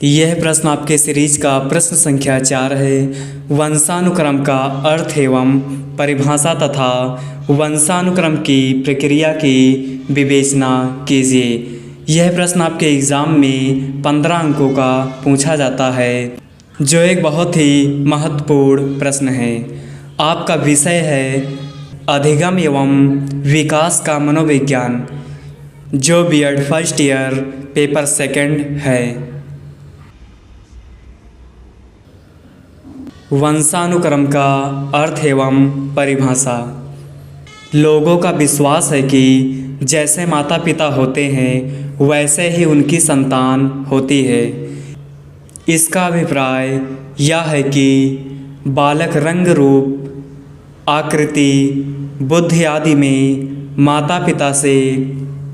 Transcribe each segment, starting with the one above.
यह प्रश्न आपके सीरीज का प्रश्न संख्या 4 है। वंशानुक्रम का अर्थ एवं परिभाषा तथा वंशानुक्रम की प्रक्रिया की विवेचना कीजिए। यह प्रश्न आपके एग्ज़ाम में 15 अंकों का पूछा जाता है, जो एक बहुत ही महत्वपूर्ण प्रश्न है। आपका विषय है अधिगम एवं विकास का मनोविज्ञान, जो BEd first year paper second है। वंशानुक्रम का अर्थ एवं परिभाषा। लोगों का विश्वास है कि जैसे माता पिता होते हैं वैसे ही उनकी संतान होती है। इसका अभिप्राय यह है कि बालक रंग, रूप, आकृति, बुद्धि आदि में माता पिता से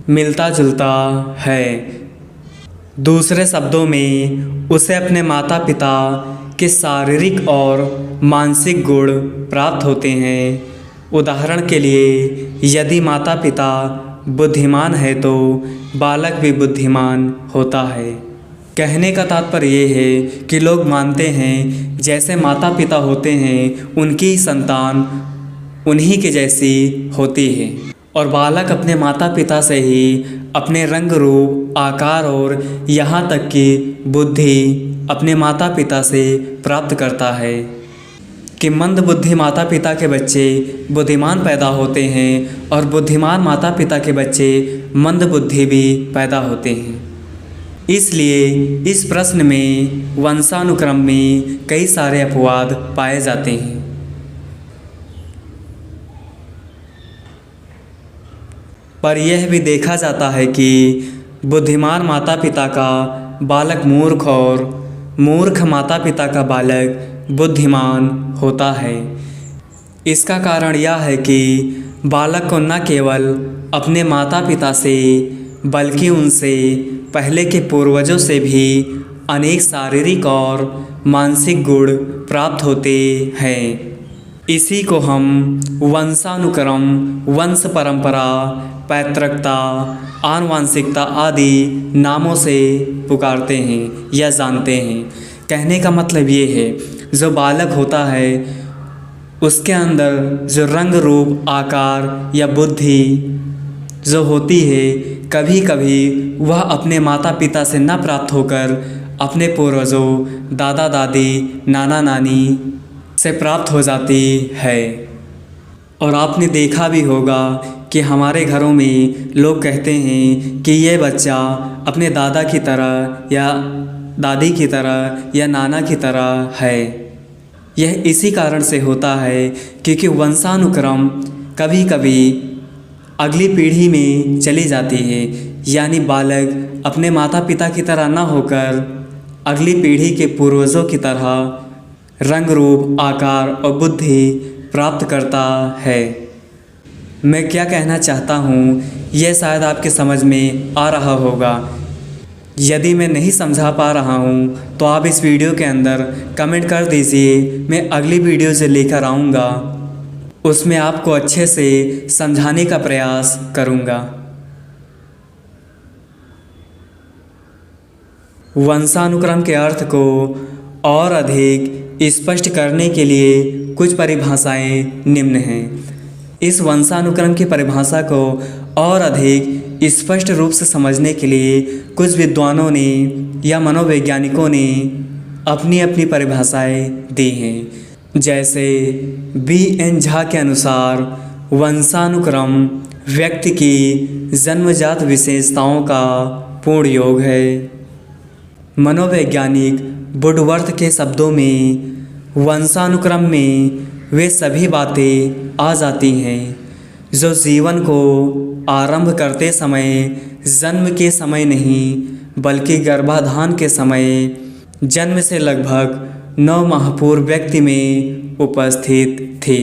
मिलता जुलता है। दूसरे शब्दों में उसे अपने माता पिता के शारीरिक और मानसिक गुण प्राप्त होते हैं। उदाहरण के लिए, यदि माता पिता बुद्धिमान है तो बालक भी बुद्धिमान होता है। कहने का तात्पर्य ये है कि लोग मानते हैं जैसे माता पिता होते हैं उनकी संतान उन्हीं के जैसी होती है, और बालक अपने माता पिता से ही अपने रंग, रूप, आकार और यहाँ तक कि बुद्धि अपने माता पिता से प्राप्त करता है। कि मंद बुद्धि माता पिता के बच्चे बुद्धिमान पैदा होते हैं और बुद्धिमान माता पिता के बच्चे मंद बुद्धि भी पैदा होते हैं। इसलिए इस प्रश्न में वंशानुक्रम में कई सारे अपवाद पाए जाते हैं। पर यह भी देखा जाता है कि बुद्धिमान माता पिता का बालक मूर्ख और मूर्ख माता पिता का बालक बुद्धिमान होता है। इसका कारण यह है कि बालक को न केवल अपने माता पिता से बल्कि उनसे पहले के पूर्वजों से भी अनेक शारीरिक और मानसिक गुण प्राप्त होते हैं। इसी को हम वंशानुक्रम, वंश परंपरा, पैतृकता, आनुवांशिकता आदि नामों से पुकारते हैं या जानते हैं। कहने का मतलब ये है, जो बालक होता है उसके अंदर जो रंग, रूप, आकार या बुद्धि जो होती है, कभी कभी वह अपने माता पिता से न प्राप्त होकर अपने पूर्वजों, दादा दादी, नाना नानी से प्राप्त हो जाती है। और आपने देखा भी होगा कि हमारे घरों में लोग कहते हैं कि ये बच्चा अपने दादा की तरह या दादी की तरह या नाना की तरह है। यह इसी कारण से होता है क्योंकि वंशानुक्रम कभी कभी अगली पीढ़ी में चली जाती है, यानी बालक अपने माता पिता की तरह न होकर अगली पीढ़ी के पूर्वजों की तरह रंग, रूप, आकार और बुद्धि प्राप्त करता है। मैं क्या कहना चाहता हूँ यह शायद आपके समझ में आ रहा होगा। यदि मैं नहीं समझा पा रहा हूँ तो आप इस वीडियो के अंदर कमेंट कर दीजिए। मैं अगली वीडियो जो लेकर आऊँगा उसमें आपको अच्छे से समझाने का प्रयास करूँगा। वंशानुक्रम के अर्थ को और अधिक स्पष्ट करने के लिए कुछ परिभाषाएं निम्न हैं। इस वंशानुक्रम की परिभाषा को और अधिक स्पष्ट रूप से समझने के लिए कुछ विद्वानों ने या मनोवैज्ञानिकों ने अपनी अपनी परिभाषाएं दी हैं। जैसे B.N. झा के अनुसार वंशानुक्रम व्यक्ति की जन्मजात विशेषताओं का पूर्ण योग है। मनोवैज्ञानिक वुडवर्थ के शब्दों में वंशानुक्रम में वे सभी बातें आ जाती हैं जो जीवन को आरंभ करते समय, जन्म के समय नहीं बल्कि गर्भाधान के समय, जन्म से लगभग 9 माह पूर्व व्यक्ति में उपस्थित थी।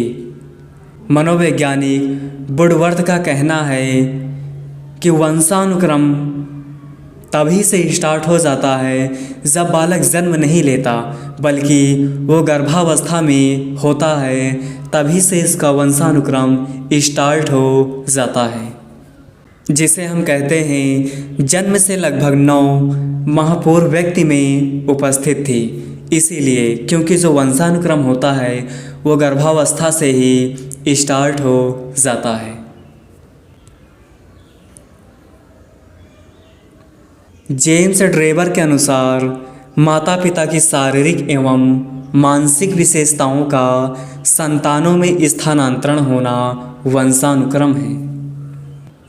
मनोवैज्ञानिक वुडवर्थ का कहना है कि वंशानुक्रम तभी से स्टार्ट हो जाता है जब बालक जन्म नहीं लेता बल्कि वो गर्भावस्था में होता है, तभी से इसका वंशानुक्रम स्टार्ट हो जाता है। जिसे हम कहते हैं जन्म से लगभग 9 माह पूर्व व्यक्ति में उपस्थित थी। इसीलिए क्योंकि जो वंशानुक्रम होता है वो गर्भावस्था से ही स्टार्ट हो जाता है। जेम्स ड्रेबर के अनुसार माता पिता की शारीरिक एवं मानसिक विशेषताओं का संतानों में स्थानांतरण होना वंशानुक्रम है।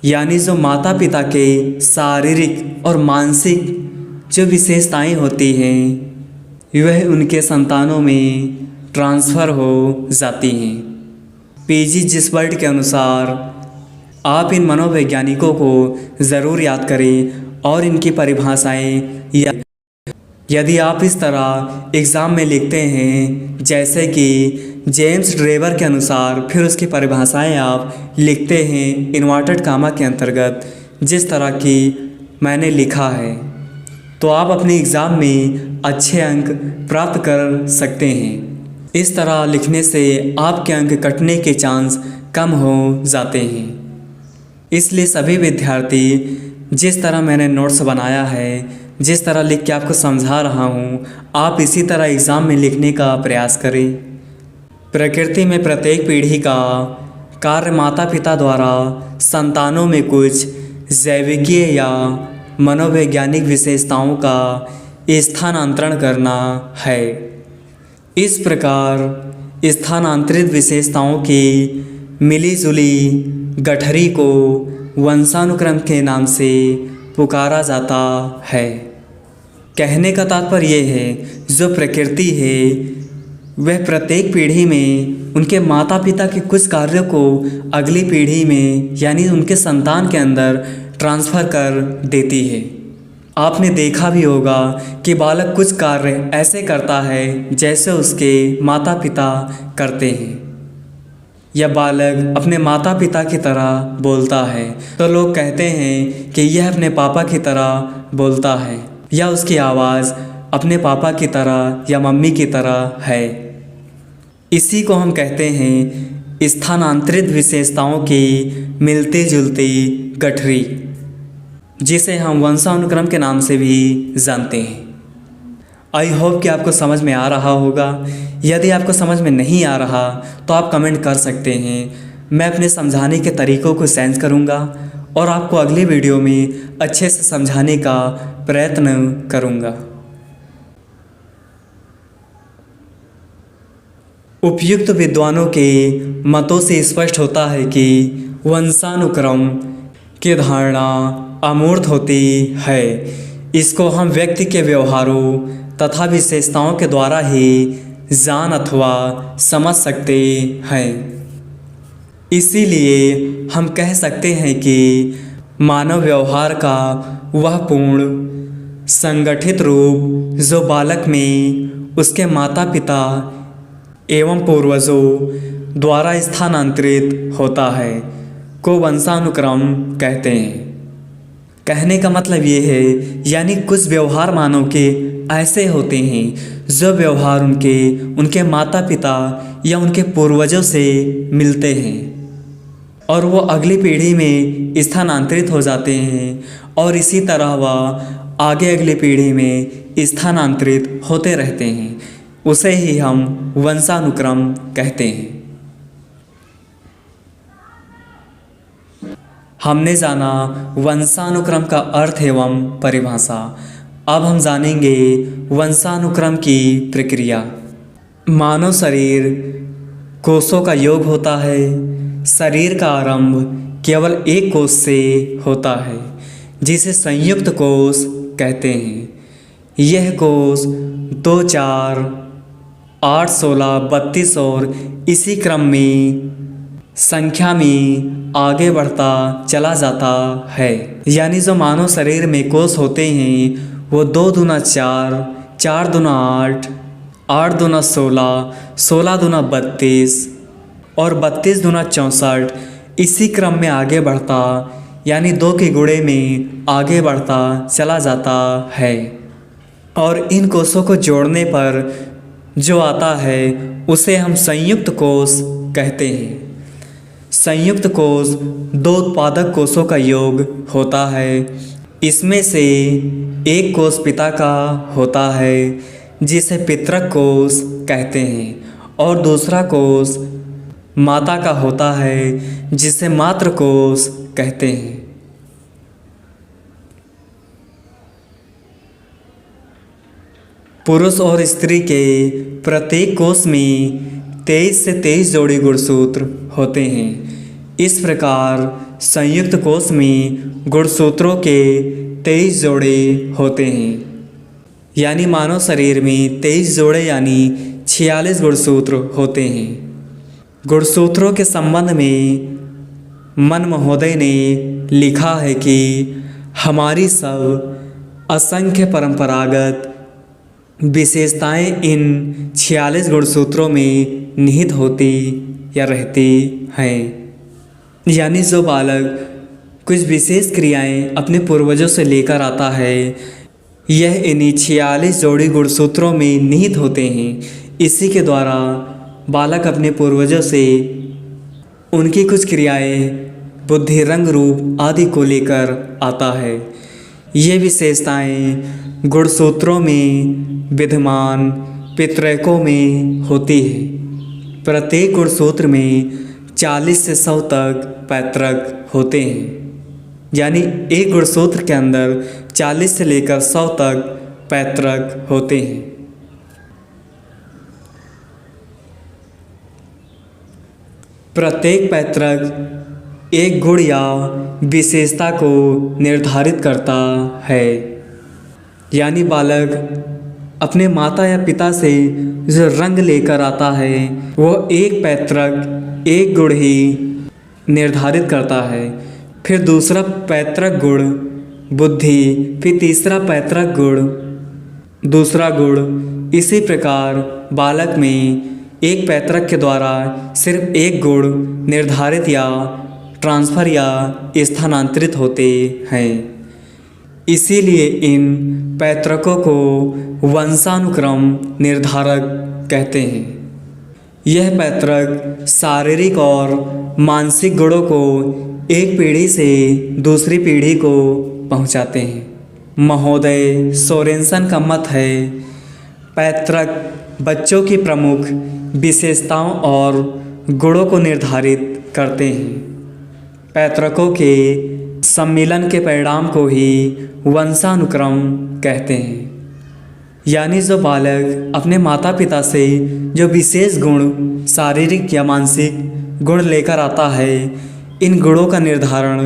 यानी जो माता पिता के शारीरिक और मानसिक जो विशेषताएं होती हैं वह उनके संतानों में ट्रांसफ़र हो जाती हैं। पीजी जिसबर्ट के अनुसार आप इन मनोवैज्ञानिकों को ज़रूर याद करें और इनकी परिभाषाएं यदि आप इस तरह एग्ज़ाम में लिखते हैं जैसे कि जेम्स ड्रेबर के अनुसार, फिर उसकी परिभाषाएं आप लिखते हैं इन्वर्टेड कामा के अंतर्गत जिस तरह की मैंने लिखा है, तो आप अपने एग्ज़ाम में अच्छे अंक प्राप्त कर सकते हैं। इस तरह लिखने से आपके अंक कटने के चांस कम हो जाते हैं। इसलिए सभी विद्यार्थी जिस तरह मैंने नोट्स बनाया है, जिस तरह लिख के आपको समझा रहा हूँ, आप इसी तरह एग्ज़ाम में लिखने का प्रयास करें। प्रकृति में प्रत्येक पीढ़ी का कार्य माता पिता द्वारा संतानों में कुछ जैविकीय या मनोवैज्ञानिक विशेषताओं का स्थानांतरण करना है। इस प्रकार स्थानांतरित विशेषताओं की मिली-जुली गठरी को वंशानुक्रम के नाम से पुकारा जाता है। कहने का तात्पर्य ये है, जो प्रकृति है वह प्रत्येक पीढ़ी में उनके माता पिता के कुछ कार्यों को अगली पीढ़ी में यानी उनके संतान के अंदर ट्रांसफ़र कर देती है। आपने देखा भी होगा कि बालक कुछ कार्य ऐसे करता है जैसे उसके माता पिता करते हैं, या बालक अपने माता पिता की तरह बोलता है तो लोग कहते हैं कि यह अपने पापा की तरह बोलता है, या उसकी आवाज़ अपने पापा की तरह या मम्मी की तरह है। इसी को हम कहते हैं स्थानांतरित विशेषताओं की मिलती जुलती गठरी, जिसे हम वंशानुक्रम के नाम से भी जानते हैं। आई होप कि आपको समझ में आ रहा होगा। यदि आपको समझ में नहीं आ रहा तो आप कमेंट कर सकते हैं। मैं अपने समझाने के तरीक़ों को सेंस करूँगा और आपको अगली वीडियो में अच्छे से समझाने का प्रयत्न करूँगा। उपयुक्त विद्वानों के मतों से स्पष्ट होता है कि वंशानुक्रम की धारणा अमूर्त होती है। इसको हम व्यक्ति के व्यवहारों तथा विशेषताओं के द्वारा ही जान अथवा समझ सकते हैं। इसीलिए हम कह सकते हैं कि मानव व्यवहार का वह पूर्ण संगठित रूप जो बालक में उसके माता पिता एवं पूर्वजों द्वारा स्थानांतरित होता है को वंशानुक्रम कहते हैं। कहने का मतलब ये है, यानी कुछ व्यवहार मानव के ऐसे होते हैं जो व्यवहार उनके माता पिता या उनके पूर्वजों से मिलते हैं और वो अगली पीढ़ी में स्थानांतरित हो जाते हैं और इसी तरह वह आगे अगली पीढ़ी में स्थानांतरित होते रहते हैं। उसे ही हम वंशानुक्रम कहते हैं। हमने जाना वंशानुक्रम का अर्थ एवं परिभाषा। अब हम जानेंगे वंशानुक्रम की प्रक्रिया। मानव शरीर कोषों का योग होता है। शरीर का आरंभ केवल एक कोष से होता है जिसे संयुक्त कोष कहते हैं। यह कोष 2, 4, 8, 16, 32 और इसी क्रम में संख्या में आगे बढ़ता चला जाता है। यानी जो मानव शरीर में कोष होते हैं वो 2 दूना 4, 4 दूना 8, 8 दूना 16, 16 दूना 32 और 32 दूना 64 इसी क्रम में आगे बढ़ता यानी 2 के गुणे में आगे बढ़ता चला जाता है। और इन कोषों को जोड़ने पर जो आता है उसे हम संयुक्त कोष कहते हैं। संयुक्त कोष दो उत्पादक कोषों का योग होता है। इसमें से एक कोष पिता का होता है जिसे पितृक कोष कहते हैं और दूसरा कोष माता का होता है जिसे मातृ कोष कहते हैं। पुरुष और स्त्री के प्रत्येक कोष में 23 से 23 जोड़ी गुणसूत्र होते हैं। इस प्रकार संयुक्त कोष में गुणसूत्रों के 23 जोड़े होते हैं। यानी मानव शरीर में 23 जोड़े यानी 46 गुणसूत्र होते हैं। गुणसूत्रों के संबंध में मन महोदय ने लिखा है कि हमारी सब असंख्य परंपरागत विशेषताएं इन 46 गुणसूत्रों में निहित होती या रहती हैं। यानी जो बालक कुछ विशेष क्रियाएं अपने पूर्वजों से लेकर आता है, यह इन्हीं 46 जोड़ी गुणसूत्रों में निहित होते हैं। इसी के द्वारा बालक अपने पूर्वजों से उनकी कुछ क्रियाएं, बुद्धि, रंग, रूप आदि को लेकर आता है। ये विशेषताएं गुणसूत्रों में विद्यमान पितृकों में होती है। प्रत्येक गुणसूत्र में 40 से 100 तक पैतृक होते हैं। यानी एक गुणसूत्र के अंदर 40 से लेकर 100 तक पैतृक होते हैं। प्रत्येक पैतृक एक गुण या विशेषता को निर्धारित करता है। यानी बालक अपने माता या पिता से जो रंग लेकर आता है वह एक पैतृक एक गुण ही निर्धारित करता है। फिर दूसरा पैतृक गुण बुद्धि, फिर तीसरा पैतृक गुण दूसरा गुण। इसी प्रकार बालक में एक पैतृक के द्वारा सिर्फ एक गुण निर्धारित या ट्रांसफ़र या स्थानांतरित होते हैं। इसीलिए इन पैतृकों को वंशानुक्रम निर्धारक कहते हैं। यह पैतृक शारीरिक और मानसिक गुणों को एक पीढ़ी से दूसरी पीढ़ी को पहुंचाते हैं। महोदय सोरेनसन का मत है, पैतृक बच्चों की प्रमुख विशेषताओं और गुणों को निर्धारित करते हैं। पैतृकों के सम्मिलन के परिणाम को ही वंशानुक्रम कहते हैं। यानी जो बालक अपने माता पिता से जो विशेष गुण, शारीरिक या मानसिक गुण लेकर आता है, इन गुणों का निर्धारण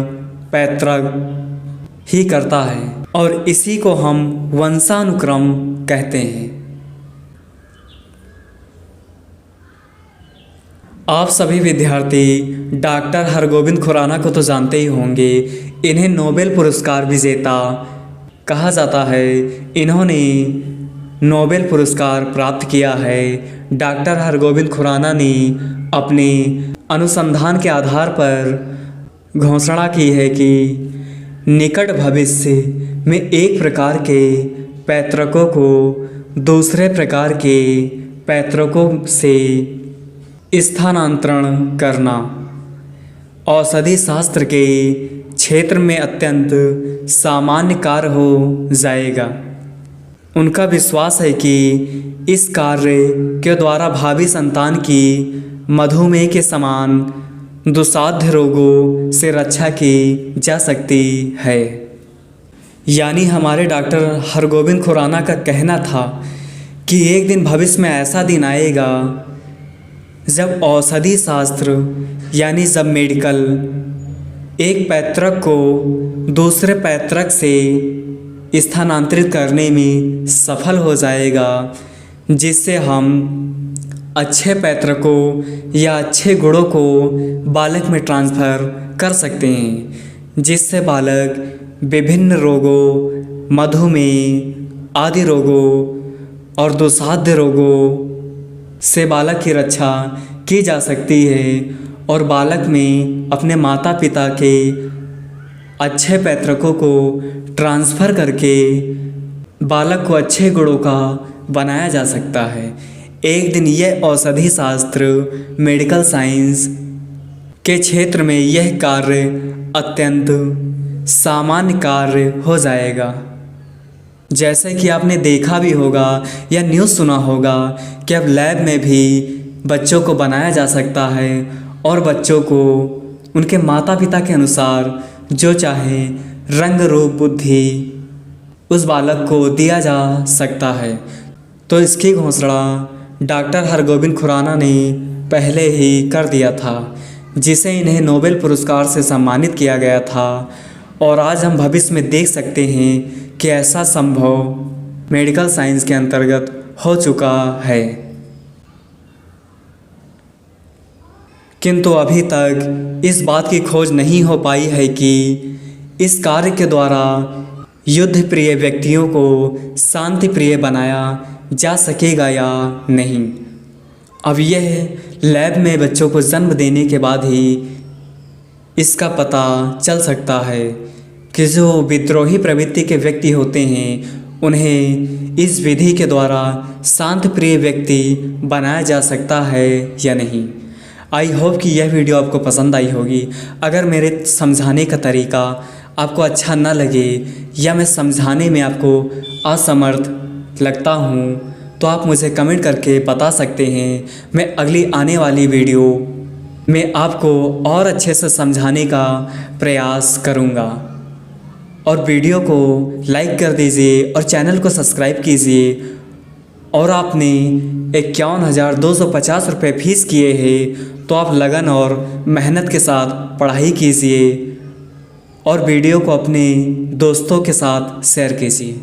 पैतृक ही करता है और इसी को हम वंशानुक्रम कहते हैं। आप सभी विद्यार्थी डॉक्टर हरगोविंद खुराना को तो जानते ही होंगे। इन्हें नोबेल पुरस्कार विजेता कहा जाता है। इन्होंने नोबेल पुरस्कार प्राप्त किया है। डॉक्टर हरगोविंद खुराना ने अपने अनुसंधान के आधार पर घोषणा की है कि निकट भविष्य में एक प्रकार के पैतृकों को दूसरे प्रकार के पैतृकों से स्थानांतरण करना औषधि शास्त्र के क्षेत्र में अत्यंत सामान्य कार्य हो जाएगा। उनका विश्वास है कि इस कार्य के द्वारा भावी संतान की मधुमेह के समान दुस्साध्य रोगों से रक्षा की जा सकती है। यानी हमारे डॉक्टर हरगोविंद खुराना का कहना था कि एक दिन भविष्य में ऐसा दिन आएगा जब औषधि शास्त्र यानी जब मेडिकल एक पैतृक को दूसरे पैतृक से स्थानांतरित करने में सफल हो जाएगा, जिससे हम अच्छे पैतृकों या अच्छे गुणों को बालक में ट्रांसफ़र कर सकते हैं, जिससे बालक विभिन्न रोगों, मधुमेह आदि रोगों और दुस्साध्य रोगों से बालक की रक्षा की जा सकती है और बालक में अपने माता पिता के अच्छे पैतृकों को ट्रांसफ़र करके बालक को अच्छे गुणों का बनाया जा सकता है। एक दिन यह औषधि शास्त्र, मेडिकल साइंस के क्षेत्र में यह कार्य अत्यंत सामान्य कार्य हो जाएगा। जैसे कि आपने देखा भी होगा या न्यूज़ सुना होगा कि अब लैब में भी बच्चों को बनाया जा सकता है और बच्चों को उनके माता पिता के अनुसार जो चाहे रंग रूप बुद्धि उस बालक को दिया जा सकता है। तो इसकी घोषणा डॉक्टर हरगोविंद खुराना ने पहले ही कर दिया था, जिसे इन्हें नोबेल पुरस्कार से सम्मानित किया गया था। और आज हम भविष्य में देख सकते हैं कि ऐसा संभव मेडिकल साइंस के अंतर्गत हो चुका है। किंतु अभी तक इस बात की खोज नहीं हो पाई है कि इस कार्य के द्वारा युद्ध प्रिय व्यक्तियों को शांति प्रिय बनाया जा सकेगा या नहीं। अब यह लैब में बच्चों को जन्म देने के बाद ही इसका पता चल सकता है कि जो विद्रोही प्रवृत्ति के व्यक्ति होते हैं उन्हें इस विधि के द्वारा शांत प्रिय व्यक्ति बनाया जा सकता है या नहीं। आई होप कि यह वीडियो आपको पसंद आई होगी। अगर मेरे समझाने का तरीका आपको अच्छा ना लगे या मैं समझाने में आपको असमर्थ लगता हूँ तो आप मुझे कमेंट करके बता सकते हैं। मैं अगली आने वाली वीडियो में आपको और अच्छे से समझाने का प्रयास करूँगा। और वीडियो को लाइक कर दीजिए और चैनल को सब्सक्राइब कीजिए। और आपने 51,250 रुपये फीस किए हैं तो आप लगन और मेहनत के साथ पढ़ाई कीजिए और वीडियो को अपने दोस्तों के साथ शेयर कीजिए।